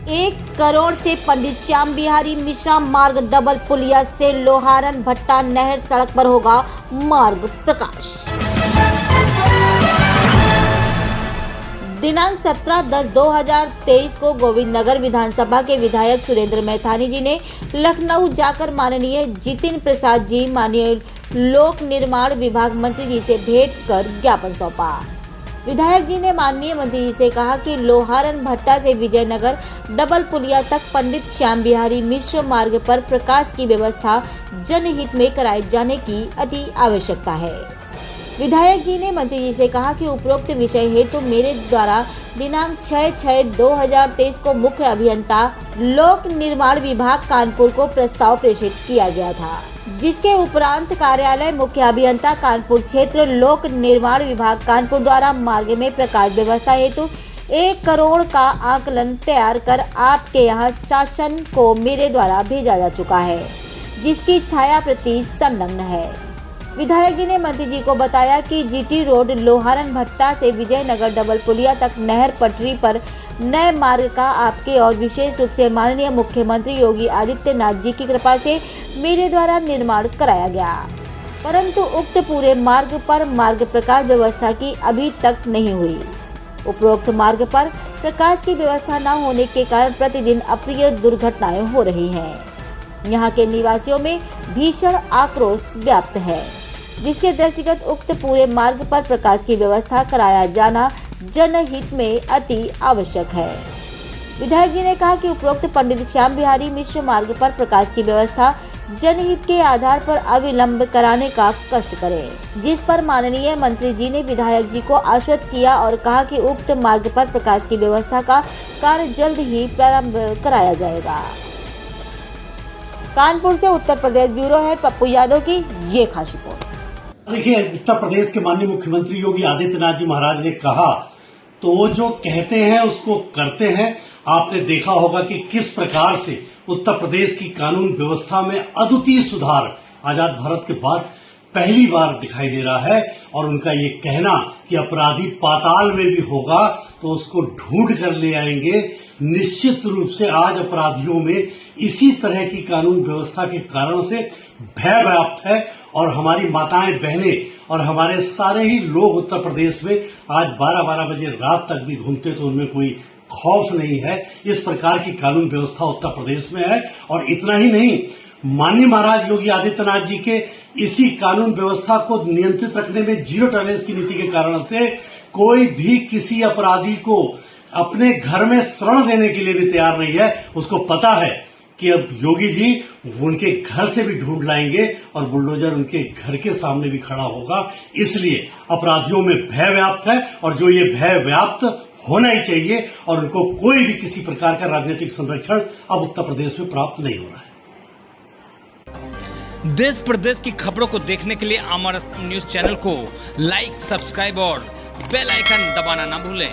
1 करोड़ से पंडित श्याम बिहारी मिश्रा मार्ग डबल पुलिया से लोहारन भट्टा नहर सड़क पर होगा मार्ग प्रकाश। दिनांक 17/10/2023 को गोविंदनगर विधानसभा के विधायक सुरेंद्र मैथानी जी ने लखनऊ जाकर माननीय जितिन प्रसाद जी, माननीय लोक निर्माण विभाग मंत्री जी से भेंट कर ज्ञापन सौंपा। विधायक जी ने माननीय मंत्री जी से कहा कि लोहारन भट्टा से विजयनगर डबल पुलिया तक पंडित श्याम बिहारी मिश्र मार्ग पर प्रकाश की व्यवस्था जनहित में कराए जाने की अति आवश्यकता है। विधायक जी ने मंत्री जी से कहा कि उपरोक्त विषय हेतु मेरे द्वारा दिनांक 6/6/2023 को मुख्य अभियंता लोक निर्माण विभाग कानपुर को प्रस्ताव प्रेषित किया गया था, जिसके उपरांत कार्यालय मुख्य अभियंता कानपुर क्षेत्र लोक निर्माण विभाग कानपुर द्वारा मार्ग में प्रकाश व्यवस्था हेतु 1 करोड़ का आकलन तैयार कर आपके यहाँ शासन को मेरे द्वारा भेजा जा चुका है, जिसकी छाया प्रति संलग्न है। विधायक जी ने मंत्री जी को बताया कि जीटी रोड लोहारन भट्टा से विजयनगर डबल पुलिया तक नहर पटरी पर नए मार्ग का आपके और विशेष रूप से माननीय मुख्यमंत्री योगी आदित्यनाथ जी की कृपा से मेरे द्वारा निर्माण कराया गया, परंतु उक्त पूरे मार्ग पर मार्ग प्रकाश व्यवस्था की अभी तक नहीं हुई। उपरोक्त मार्ग पर प्रकाश की व्यवस्था न होने के कारण प्रतिदिन अप्रिय दुर्घटनाएं हो रही हैं। यहाँ के निवासियों में भीषण आक्रोश व्याप्त है, जिसके दृष्टिगत उक्त पूरे मार्ग पर प्रकाश की व्यवस्था कराया जाना जनहित में अति आवश्यक है। विधायक जी ने कहा कि उपरोक्त पंडित श्याम बिहारी मिश्र मार्ग पर प्रकाश की व्यवस्था जनहित के आधार पर अविलंब कराने का कष्ट करें, जिस पर माननीय मंत्री जी ने विधायक जी को आश्वस्त किया और कहा कि उक्त मार्ग पर प्रकाश की व्यवस्था का कार्य जल्द ही प्रारंभ कराया जाएगा। कानपुर से उत्तर प्रदेश ब्यूरो हेड पप्पू यादव की ये खास रिपोर्ट। देखिए, उत्तर प्रदेश के माननीय मुख्यमंत्री योगी आदित्यनाथ जी महाराज ने कहा तो वो जो कहते हैं उसको करते हैं। आपने देखा होगा कि किस प्रकार से उत्तर प्रदेश की कानून व्यवस्था में अद्वितीय सुधार आजाद भारत के बाद पहली बार दिखाई दे रहा है, और उनका ये कहना कि अपराधी पाताल में भी होगा तो उसको ढूंढ कर ले आएंगे, निश्चित रूप से आज अपराधियों में इसी तरह की कानून व्यवस्था के कारण से भय व्याप्त है। और हमारी माताएं बहनें और हमारे सारे ही लोग उत्तर प्रदेश में आज 12-12 बजे रात तक भी घूमते तो उनमें कोई खौफ नहीं है। इस प्रकार की कानून व्यवस्था उत्तर प्रदेश में है। और इतना ही नहीं, माननीय महाराज योगी आदित्यनाथ जी के इसी कानून व्यवस्था को नियंत्रित रखने में जीरो टॉलरेंस की नीति के कारण से कोई भी किसी अपराधी को अपने घर में शरण देने के लिए भी तैयार नहीं है। उसको पता है कि अब योगी जी उनके घर से भी ढूंढ लाएंगे और बुलडोजर उनके घर के सामने भी खड़ा होगा। इसलिए अपराधियों में भय व्याप्त है, और जो ये भय व्याप्त होना ही चाहिए, और उनको कोई भी किसी प्रकार का राजनीतिक संरक्षण अब उत्तर प्रदेश में प्राप्त नहीं हो रहा है। देश प्रदेश की खबरों को देखने के लिए अमर न्यूज चैनल को लाइक, सब्सक्राइब और बेल आइकन दबाना ना भूलें।